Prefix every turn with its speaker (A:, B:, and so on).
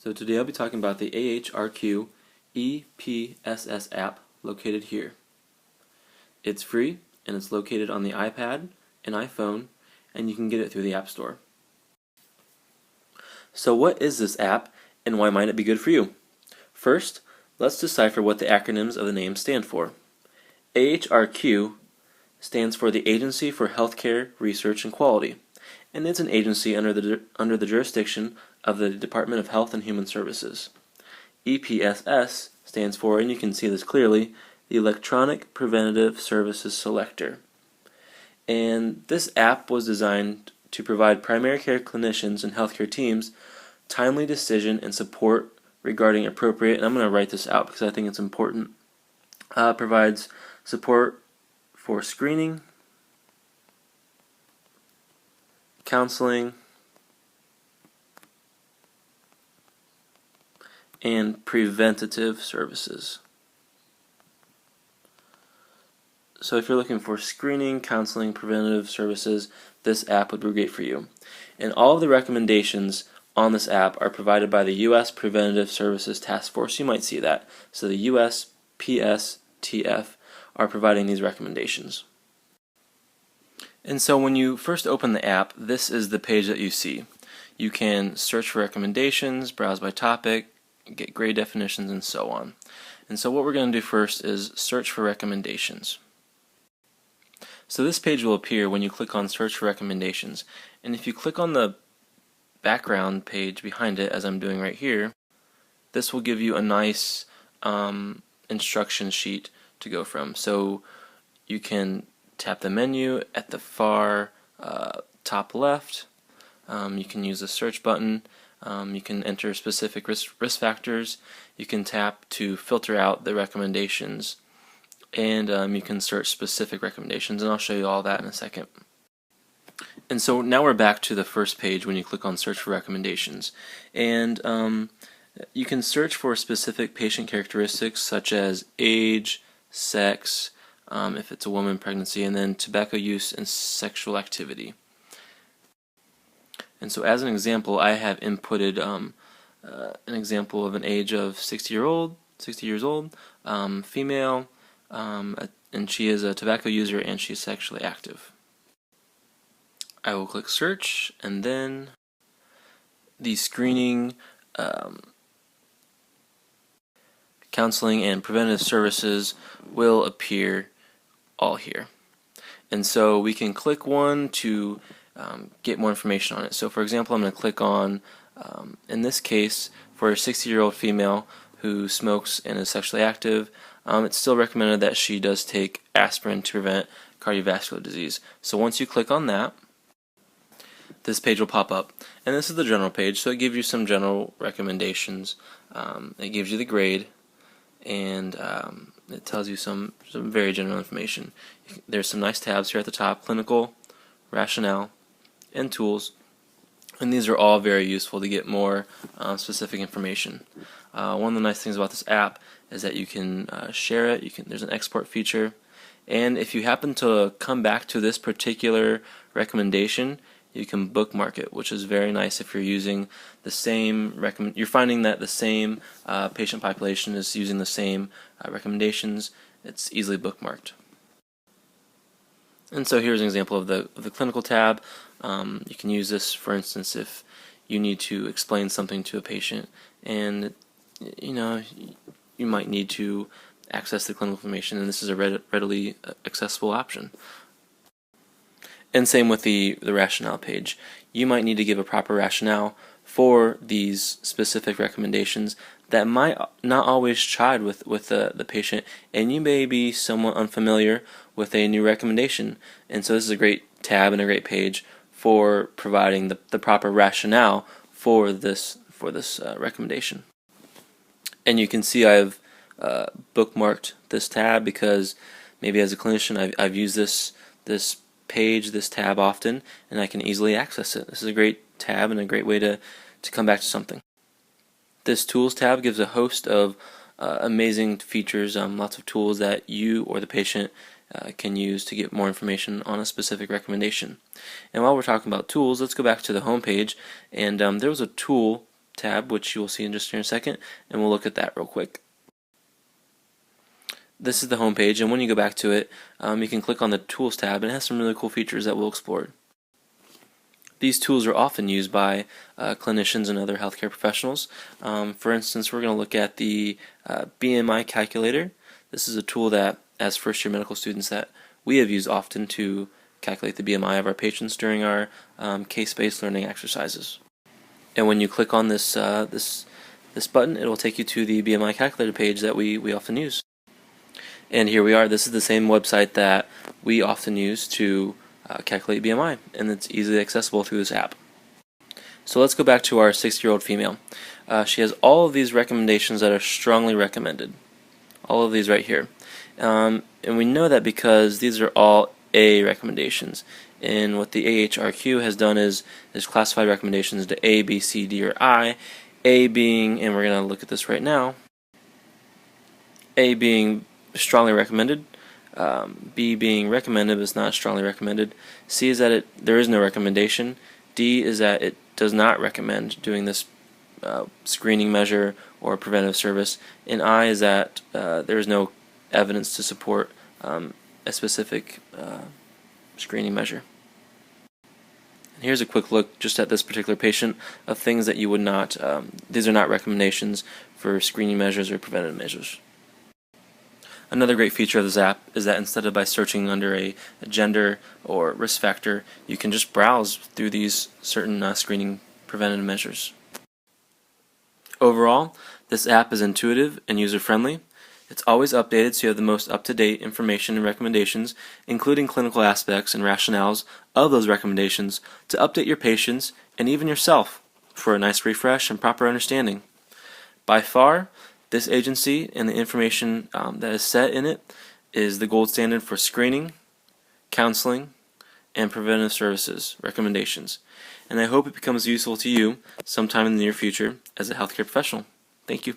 A: So today I'll be talking about the AHRQ ePSS app located here. It's free and it's located on the iPad and iPhone, and you can get it through the App Store. So what is this app and why might it be good for you? First, let's decipher what the acronyms of the name stand for. AHRQ stands for the Agency for Healthcare Research and Quality, and it's an agency under the jurisdiction of the Department of Health and Human Services. ePSS stands for, and you can see this clearly, the Electronic Preventative Services Selector. And this app was designed to provide primary care clinicians and healthcare teams timely decision and support regarding appropriate, and I'm going to write this out because I think it's important, provides support for screening, counseling, and preventative services. So if you're looking for screening, counseling, preventative services, this app would be great for you. And all of the recommendations on this app are provided by the U.S. Preventative Services Task Force. You might see that. So the USPSTF are providing these recommendations. And so when you first open the app, this is the page that you see. You can search for recommendations, browse by topic, get grade definitions, and so on. And so what we're going to do first is search for recommendations. So this page will appear when you click on search for recommendations. And if you click on the background page behind it, as I'm doing right here, this will give you a nice instruction sheet to go from. So you can tap the menu at the far top left. You can use the search button. You can enter specific risk factors. You can tap to filter out the recommendations, and you can search specific recommendations, and I'll show you all that in a second. And so now we're back to the first page when you click on search for recommendations, and you can search for specific patient characteristics such as age, sex, if it's a woman, pregnancy, and then tobacco use and sexual activity. And so as an example, I have inputted an example of an age of 60 years old, female, and she is a tobacco user and she's sexually active. I will click search, and then the screening, counseling, and preventative services will appear all here. And so we can click one to get more information on it. So for example, I'm going to click on, in this case, for a 60-year-old female who smokes and is sexually active, it's still recommended that she does take aspirin to prevent cardiovascular disease. So once you click on that, this page will pop up. And this is the general page, so it gives you some general recommendations. It gives you the grade, and it tells you some very general information. There's some nice tabs here at the top: clinical, rationale, and tools, and these are all very useful to get more specific information. One of the nice things about this app is that you can share it. There's an export feature, and if you happen to come back to this particular recommendation, you can bookmark it, which is very nice if you're using the same you're finding that the same patient population is using the same recommendations. It's easily bookmarked. And so here's an example of the clinical tab. You can use this, for instance, if you need to explain something to a patient, and you might need to access the clinical information, and this is a readily accessible option. And same with the rationale page. You might need to give a proper rationale for these specific recommendations that might not always chide with the patient, and you may be somewhat unfamiliar with a new recommendation. And so this is a great tab and a great page for providing the proper rationale for this recommendation. And you can see I've bookmarked this tab because maybe as a clinician I've used this page, this tab often, and I can easily access it. This is a great tab and a great way to come back to something. This Tools tab gives a host of amazing features, lots of tools that you or the patient can use to get more information on a specific recommendation. And while we're talking about tools, let's go back to the home page, and there was a tool tab, which you will see in just in a second, and we'll look at that real quick. This is the home page, and when you go back to it, you can click on the Tools tab, and it has some really cool features that we'll explore. These tools are often used by clinicians and other healthcare professionals. For instance, we're going to look at the BMI calculator. This is a tool that, as first-year medical students, that we have used often to calculate the BMI of our patients during our case-based learning exercises. And when you click on this button, it will take you to the BMI calculator page that we often use. And here we are. This is the same website that we often use to calculate BMI, and it's easily accessible through this app. So let's go back to our 60-year-old female. She has all of these recommendations that are strongly recommended. All of these right here. And we know that because these are all A recommendations. And what the AHRQ has done is classified recommendations into A, B, C, D, or I. A being, and we're going to look at this right now, A being strongly recommended, B being recommended but is not strongly recommended, C is that there is no recommendation, D is that it does not recommend doing this screening measure or preventive service, and I is that there is no evidence to support a specific screening measure. And here's a quick look just at this particular patient of things that you would not, these are not recommendations for screening measures or preventive measures. Another great feature of this app is that instead of by searching under a gender or risk factor, you can just browse through these certain screening preventative measures. Overall, this app is intuitive and user-friendly. It's always updated so you have the most up-to-date information and recommendations, including clinical aspects and rationales of those recommendations, to update your patients and even yourself for a nice refresh and proper understanding. By far, this agency and the information that is set in it is the gold standard for screening, counseling, and preventive services recommendations. And I hope it becomes useful to you sometime in the near future as a healthcare professional. Thank you.